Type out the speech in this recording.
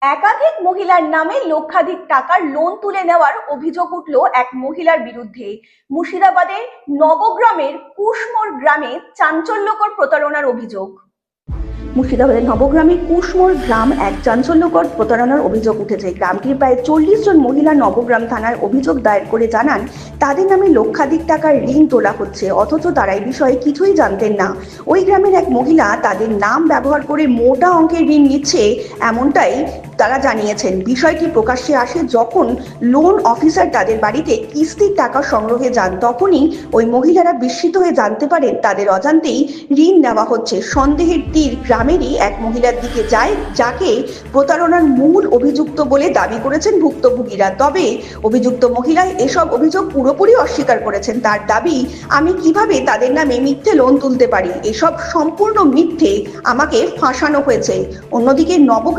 একাধিক মহিলার নামে লক্ষাধিক টাকার লোন তুলে নেওয়ার অভিযোগ উঠল এক মহিলার বিরুদ্ধে। মুর্শিদাবাদের নবগ্রামের কুশমোড় গ্রামে চাঞ্চল্যকর প্রতারণার অভিযোগ। মুর্শিদাবাদের নবগ্রামের কুশমোড় গ্রাম এক চাঞ্চল্যকর প্রতারণার অভিযোগ উঠেছে। গ্রামটির প্রায় 40 জন মহিলা নবগ্রাম থানার অভিযোগ দায়ের করে জানান তাদের নামে লক্ষাধিক টাকার ঋণ তোলা হচ্ছে, অথচ তারা এই বিষয়ে কিছুই জানতেন না। ওই গ্রামের এক মহিলা তাদের নাম ব্যবহার করে মোটা অঙ্কের ঋণ নিচ্ছে, এমনটাই তারা জানিয়েছেন। বিষয়টি প্রকাশ্যে আসে যখন লোন অফিসার তাদের বাড়িতে কিস্তির টাকা সংগ্রহে যান, তখনই ওই মহিলারা বিস্মিত হয়ে জানতে পারেন তাদের অজান্তেই ঋণ নেওয়া হচ্ছে। সন্দেহের তীর গ্রামেরই এক মহিলার দিকে যায়, যাকে প্রতারণার মূল অভিযুক্ত বলে দাবি করেছেন ভুক্তভোগীরা। তবে অভিযুক্ত মহিলা এসব অভিযোগ পুরোপুরি অস্বীকার করেছেন। তার দাবি, আমি কিভাবে তাদের নামে মিথ্যে লোন তুলতে পারি, এসব সম্পূর্ণ মিথ্যে, আমাকে ফাঁসানো হয়েছে। অন্যদিকে